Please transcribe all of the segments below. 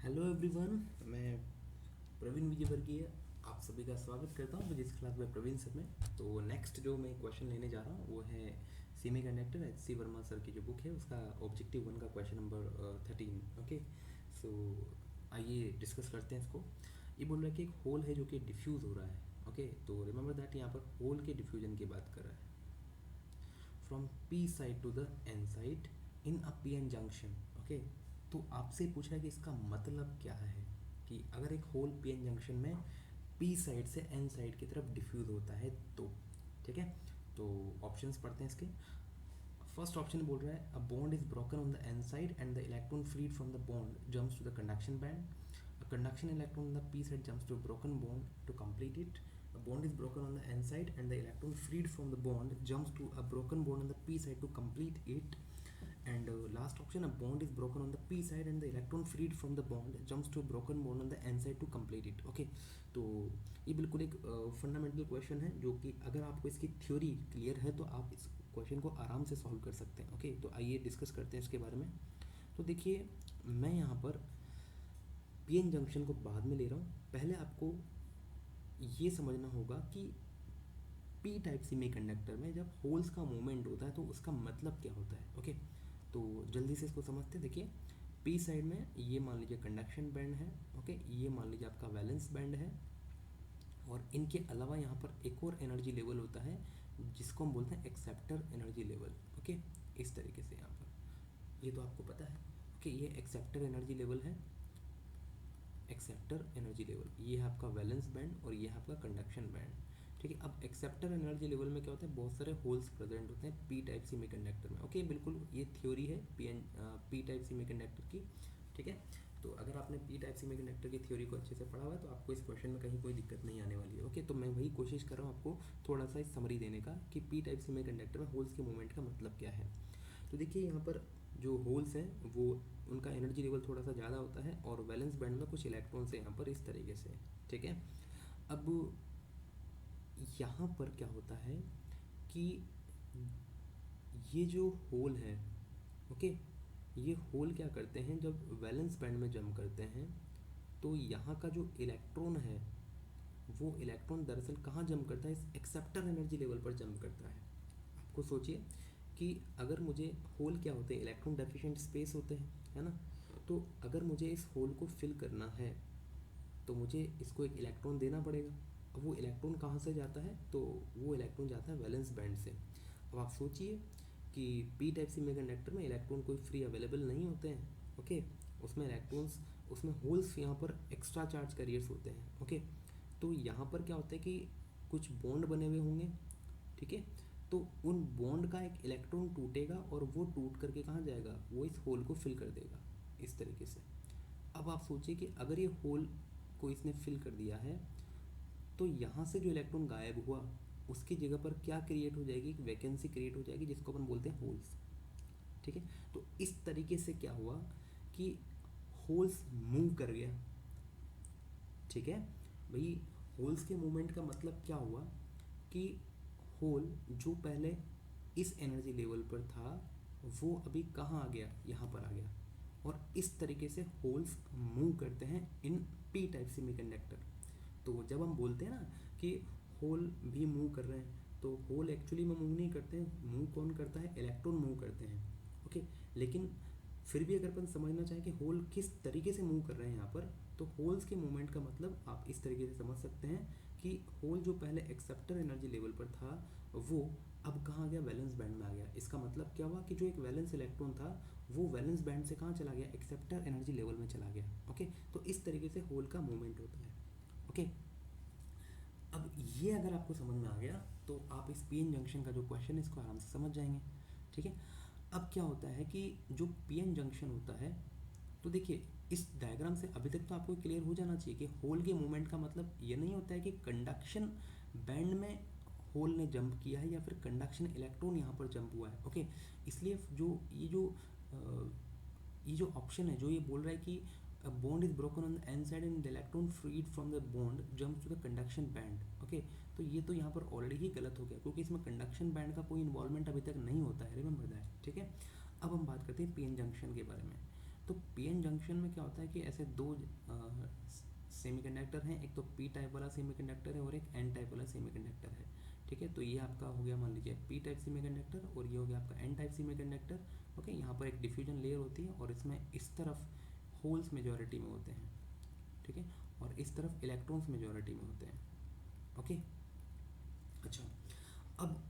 Hello everyone, मैं प्रवीण विजयवर्गीय आप सभी का स्वागत करता हूँ फिजिक्स क्लास में प्रवीण सर में। तो नेक्स्ट जो मैं क्वेश्चन लेने जा रहा हूँ वो है semiconductor H C Verma sir की जो बुक है उसका ऑब्जेक्टिव 1 का क्वेश्चन नंबर 13। ओके, सो आइए डिस्कस करते हैं इसको। ये बोल रहा है कि एक होल है जो कि डिफ्यूज़ हो रहा है। ओके, तो रिमेंबर दैट यहाँ पर होल के डिफ्यूजन की बात कर रहा है from P side to the N side in a P N junction. Okay, तो आपसे पूछ रहा है कि इसका मतलब क्या है कि अगर एक होल पी एन जंक्शन में पी साइड से एन साइड की तरफ डिफ्यूज होता है तो ठीक है। तो ऑप्शंस पढ़ते हैं इसके। फर्स्ट ऑप्शन बोल रहा है a bond is broken on the N side and the electron freed from the bond jumps to the conduction band. A conduction electron on the P side jumps to a broken bond to complete it. A bond is broken on the n side and the electron freed from the bond jumps to a broken bond on the p side to complete it. And last option, a bond is broken on the p side and the electron freed from the bond jumps to a broken bond on the n side to complete it. Okay, तो ये बिल्कुल एक fundamental question है जो कि अगर आपको इसकी थ्योरी क्लियर है तो आप इस क्वेश्चन को आराम से सॉल्व कर सकते हैं। ओके, तो आइए डिस्कस करते हैं इसके बारे में। तो देखिए, मैं यहाँ पर पी एन जंक्शन को बाद में ले रहा हूँ। पहले आपको ये समझना होगा कि पी टाइप सेमीकंडक्टर में जब होल्स का मूवमेंट होता है तो उसका मतलब क्या होता है। ओके, तो जल्दी से इसको समझते हैं। देखिए, पी साइड में ये मान लीजिए कंडक्शन बैंड है। ओके, ये मान लीजिए आपका वैलेंस बैंड है। और इनके अलावा यहाँ पर एक और एनर्जी लेवल होता है जिसको हम बोलते हैं एक्सेप्टर एनर्जी लेवल। ओके, इस तरीके से यहाँ पर ये तो आपको पता है। ओके, ये एक्सेप्टर एनर्जी लेवल है। एक्सेप्टर एनर्जी लेवल ये है आपका वैलेंस बैंड और ये है आपका कंडक्शन बैंड। ठीक है, अब एक्सेप्टर एनर्जी लेवल में क्या होता है, बहुत सारे होल्स प्रेजेंट होते हैं पी टाइप सेमीकंडक्टर में। ओके, बिल्कुल ये थ्योरी है पी टाइप सेमीकंडक्टर की। ठीक है, तो अगर आपने पी टाइप सेमीकंडक्टर की थ्योरी को अच्छे से पढ़ा हुआ है तो आपको इस क्वेश्चन में कहीं कोई दिक्कत नहीं आने वाली है। ओके, तो मैं वही कोशिश कर रहा हूँ आपको थोड़ा सा समरी देने का कि पी टाइप सेमीकंडक्टर में होल्स के मूवमेंट का मतलब क्या है। तो देखिए, यहाँ पर जो होल्स हैं वो उनका एनर्जी लेवल थोड़ा सा ज़्यादा होता है और वैलेंस बैंड में कुछ इलेक्ट्रॉन्स हैं यहाँ पर इस तरीके से। ठीक है, अब यहाँ पर क्या होता है कि ये जो होल है, ओके, ये होल क्या करते हैं जब वैलेंस बैंड में जम करते हैं तो यहाँ का जो इलेक्ट्रॉन है वो इलेक्ट्रॉन दरअसल कहाँ जम करता है, इस एक्सेप्टर एनर्जी लेवल पर जम करता है। आपको सोचिए कि अगर मुझे होल क्या होते हैं, इलेक्ट्रॉन डेफिशिएंट स्पेस होते हैं, है ना। तो अगर मुझे इस होल को फिल करना है तो मुझे इसको एक इलेक्ट्रॉन देना पड़ेगा। अब वो इलेक्ट्रॉन कहाँ से जाता है, तो वो इलेक्ट्रॉन जाता है वैलेंस बैंड से। अब आप सोचिए कि पी टाइप सेमीकंडक्टर में इलेक्ट्रॉन कोई फ्री अवेलेबल नहीं होते हैं। ओके, उसमें इलेक्ट्रॉन्स, उसमें होल्स यहाँ पर एक्स्ट्रा चार्ज कैरियर्स होते हैं। ओके, तो यहाँ पर क्या होता है कि कुछ बॉन्ड बने हुए होंगे। ठीक है, तो उन बॉन्ड का एक इलेक्ट्रॉन टूटेगा और वो टूट करके कहाँ जाएगा, वो इस होल को फिल कर देगा इस तरीके से। अब आप सोचिए कि अगर ये होल को इसने फिल कर दिया है तो यहाँ से जो इलेक्ट्रॉन गायब हुआ उसकी जगह पर क्या क्रिएट हो जाएगी, एक वैकेंसी क्रिएट हो जाएगी जिसको अपन बोलते हैं होल्स। ठीक है, तो इस तरीके से क्या हुआ कि होल्स मूव कर गया। ठीक है भाई, होल्स के मूवमेंट का मतलब क्या हुआ कि होल जो पहले इस एनर्जी लेवल पर था वो अभी कहाँ आ गया, यहाँ पर आ गया। और इस तरीके से होल्स मूव करते हैं इन पी टाइप सेमीकंडक्टर। तो जब हम बोलते हैं ना कि होल भी मूव कर रहे हैं तो होल एक्चुअली में मूव नहीं करते हैं, मूव कौन करता है, इलेक्ट्रॉन मूव करते हैं। ओके, लेकिन फिर भी अगर अपन समझना चाहें कि होल किस तरीके से मूव कर रहे हैं यहाँ पर, तो होल्स के मूवमेंट का मतलब आप इस तरीके से समझ सकते हैं कि होल जो पहले एक्सेप्टर एनर्जी लेवल पर था वो अब कहाँ गया, वैलेंस बैंड में आ गया। इसका मतलब क्या हुआ कि जो एक वैलेंस इलेक्ट्रॉन था वो वैलेंस बैंड से कहाँ चला गया, एक्सेप्टर एनर्जी लेवल में चला गया। ओके, तो इस तरीके से होल का मूवमेंट होता है। ओके, अब ये अगर आपको समझ में आ गया तो आप इस पीएन जंक्शन का जो क्वेश्चन है इसको आराम से समझ जाएंगे। ठीक है, अब क्या होता है कि जो पीएन जंक्शन होता है, तो देखिए इस डायग्राम से अभी तक तो आपको क्लियर हो जाना चाहिए कि होल के मूवमेंट का मतलब ये नहीं होता है कि कंडक्शन बैंड में होल ने जंप किया है या फिर कंडक्शन इलेक्ट्रॉन यहाँ पर जंप हुआ है। ओके, इसलिए ये जो ऑप्शन है जो ये बोल रहा है कि a bond is broken on the n side and the electron freed from the bond jumps to the conduction band। Okay, तो ये तो यहाँ पर ऑलरेडी ही गलत हो गया क्योंकि इसमें कंडक्शन बैंड का कोई इन्वॉल्वमेंट अभी तक नहीं होता है, रिमेंबर दैट। ठीक है, अब हम बात करते हैं पीएन जंक्शन के बारे में। तो पीएन जंक्शन में क्या होता है कि ऐसे दो सेमीकंडक्टर हैं, एक तो पी टाइप वाला सेमीकंडक्टर है और एक एन टाइप वाला सेमीकंडक्टर है। ठीक है, तो ये आपका हो गया मान लीजिए पी टाइप सेमीकंडक्टर और ये हो गया आपका एन टाइप सेमीकंडक्टर। ओके, यहाँ पर एक डिफ्यूजन लेयर होती है और इसमें इस तरफ होल्स मेजॉरिटी में होते हैं। ठीक है, और इस तरफ इलेक्ट्रॉन्स मेजॉरिटी में होते हैं। ओके, अच्छा, अब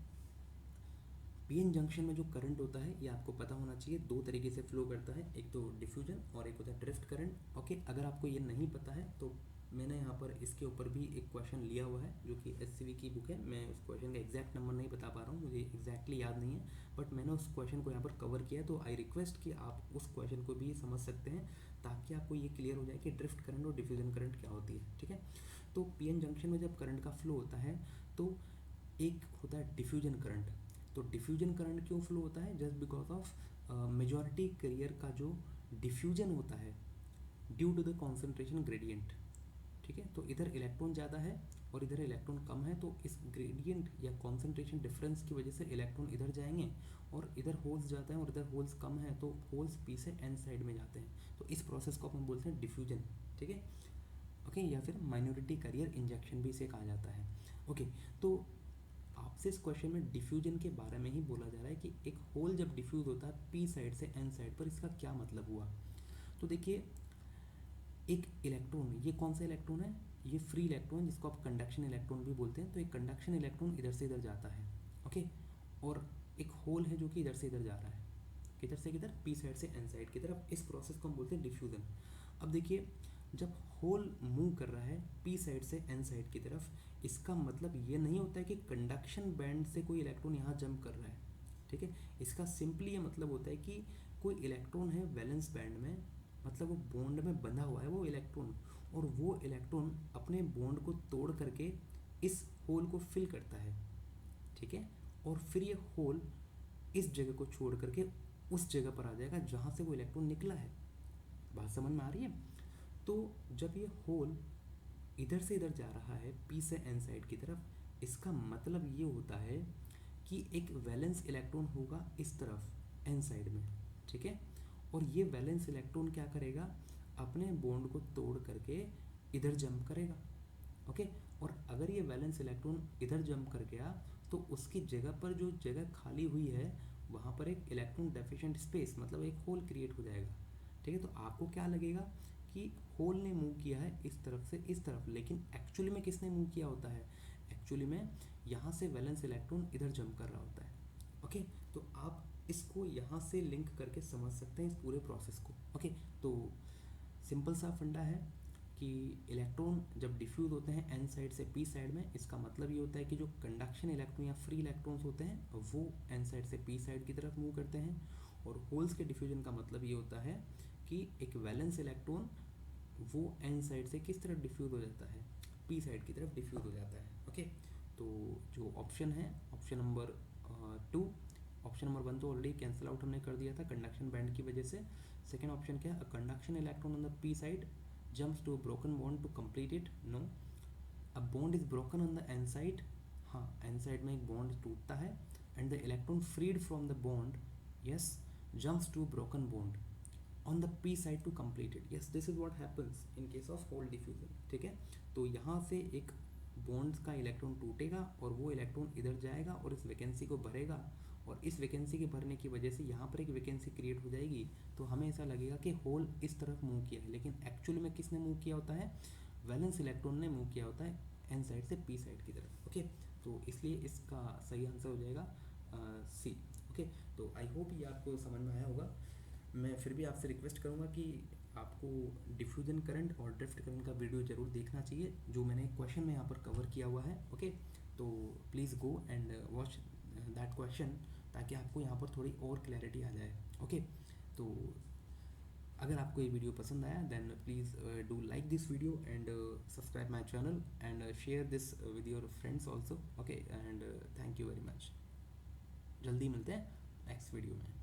पीएन जंक्शन में जो करंट होता है ये आपको पता होना चाहिए, दो तरीके से फ्लो करता है, एक तो डिफ्यूजन और एक होता है ड्रिफ्ट करंट। ओके, अगर आपको ये नहीं पता है तो मैंने यहाँ पर इसके ऊपर भी एक क्वेश्चन लिया हुआ है जो कि एससीवी की बुक है। मैं उस क्वेश्चन का एग्जैक्ट नंबर नहीं बता पा रहा हूँ, मुझे एग्जैक्टली याद नहीं है, बट मैंने उस क्वेश्चन को यहाँ पर कवर किया है, तो आई रिक्वेस्ट कि आप उस क्वेश्चन को भी समझ सकते हैं ताकि आपको ये क्लियर हो जाए कि ड्रिफ्ट करंट और डिफ्यूजन करंट क्या होती है। ठीक है, तो पीएन जंक्शन में जब करंट का फ्लो होता है तो एक होता है डिफ्यूजन करंट। तो डिफ्यूजन करंट क्यों फ्लो होता है? Just because of majority carrier का जो डिफ्यूजन होता है due to the concentration gradient. ठीक है, तो इधर इलेक्ट्रॉन ज़्यादा है और इधर इलेक्ट्रॉन कम है, तो इस ग्रेडियंट या कॉन्सेंट्रेशन डिफरेंस की वजह से इलेक्ट्रॉन इधर जाएंगे और इधर होल्स जाते हैं और इधर होल्स कम है तो होल्स पी से एन साइड में जाते हैं। तो इस प्रोसेस को अपन बोलते हैं डिफ्यूजन। ठीक है, ओके, या फिर माइनॉरिटी कैरियर इंजेक्शन भी इसे कहा जाता है। ओके, तो आपसे इस क्वेश्चन में डिफ्यूजन के बारे में ही बोला जा रहा है कि एक होल जब डिफ्यूज होता है पी साइड से एन साइड पर, इसका क्या मतलब हुआ। तो देखिए, एक इलेक्ट्रॉन, ये कौन सा इलेक्ट्रॉन है? ये फ्री इलेक्ट्रॉन जिसको आप कंडक्शन इलेक्ट्रॉन भी बोलते हैं। तो एक कंडक्शन इलेक्ट्रॉन इधर से इधर जाता है। ओके, और एक होल है जो कि इधर से इधर जा रहा है, किधर से किधर? पी साइड से एन साइड की तरफ। इस प्रोसेस को हम बोलते हैं डिफ्यूजन। अब देखिए, जब होल मूव कर रहा है पी साइड से एन साइड की तरफ, इसका मतलब ये नहीं होता है कि कंडक्शन बैंड से कोई इलेक्ट्रॉन यहाँ जंप कर रहा है। ठीक है, इसका सिंपली ये मतलब होता है कि कोई इलेक्ट्रॉन है वैलेंस बैंड में, मतलब वो बॉन्ड में बंधा हुआ है वो इलेक्ट्रॉन, और वो इलेक्ट्रॉन अपने बॉन्ड को तोड़ करके इस होल को फिल करता है। ठीक है, और फिर ये होल इस जगह को छोड़ करके उस जगह पर आ जाएगा जहाँ से वो इलेक्ट्रॉन निकला है। बात समझ में आ रही है? तो जब ये होल इधर से इधर जा रहा है पी से एन साइड की तरफ, इसका मतलब ये होता है कि एक वैलेंस इलेक्ट्रॉन होगा इस तरफ एन साइड में। ठीक है, और ये वैलेंस इलेक्ट्रॉन क्या करेगा? अपने बॉन्ड को तोड़ करके इधर जंप करेगा। ओके, और अगर ये वैलेंस इलेक्ट्रॉन इधर जंप कर गया तो उसकी जगह पर जो जगह खाली हुई है वहाँ पर एक इलेक्ट्रॉन डेफिशिएंट स्पेस, मतलब एक होल क्रिएट हो जाएगा। ठीक है, तो आपको क्या लगेगा कि होल ने मूव किया है इस तरफ से इस तरफ, लेकिन एक्चुअली में किसने मूव किया होता है? एक्चुअली में यहाँ से वैलेंस इलेक्ट्रॉन इधर जंप कर रहा होता है। ओके, तो आप इसको यहाँ से लिंक करके समझ सकते हैं इस पूरे प्रोसेस को। ओके, तो सिंपल सा फंडा है कि इलेक्ट्रॉन जब डिफ्यूज होते हैं एन साइड से पी साइड में, इसका मतलब ये होता है कि जो कंडक्शन इलेक्ट्रॉन या फ्री इलेक्ट्रॉन्स होते हैं वो एन साइड से पी साइड की तरफ मूव करते हैं, और होल्स के डिफ्यूजन का मतलब ये होता है कि एक वैलेंस इलेक्ट्रॉन वो एन साइड से किस तरफ डिफ्यूज हो जाता है? पी साइड की तरफ डिफ्यूज हो जाता है। ओके, तो जो ऑप्शन है ऑप्शन नंबर 2, ऑप्शन नंबर 1 तो ऑलरेडी कैंसिल आउट हमने कर दिया था कंडक्शन बैंड की वजह से। सेकेंड ऑप्शन क्या है? A conduction electron on the P side jumps to a broken bond to complete it. No. A bond is broken on the n side. हाँ, n side में एक bond टूटता है and the electron freed from the bond, yes, jumps to a broken bond on the p side to complete it. Yes, this is what happens in case of hole diffusion. ठीक है, तो यहाँ से एक bonds का electron टूटेगा और वो इलेक्ट्रॉन इधर जाएगा और इस वैकेंसी को भरेगा, और इस वैकेंसी के भरने की वजह से यहाँ पर एक वैकेंसी क्रिएट हो जाएगी। तो हमें ऐसा लगेगा कि होल इस तरफ मूव किया है, लेकिन एक्चुअली में किसने मूव किया होता है? वैलेंस इलेक्ट्रॉन ने मूव किया होता है एन साइड से पी साइड की तरफ। ओके, तो इसलिए इसका सही आंसर हो जाएगा सी। ओके, तो आई होप ये आपको समझ में आया होगा। मैं फिर भी आपसे रिक्वेस्ट करूँगा कि आपको डिफ्यूजन करंट और ड्रिफ्ट करंट का वीडियो जरूर देखना चाहिए जो मैंने क्वेश्चन में यहाँ पर कवर किया हुआ है। ओके, तो please go and watch that question ताकि आपको यहाँ पर थोड़ी और क्लैरिटी आ जाए। ओके, तो अगर आपको ये वीडियो पसंद आया then please do like this video and subscribe my channel and share this with your friends also. Okay, and thank you very much. जल्दी मिलते हैं नेक्स्ट वीडियो में।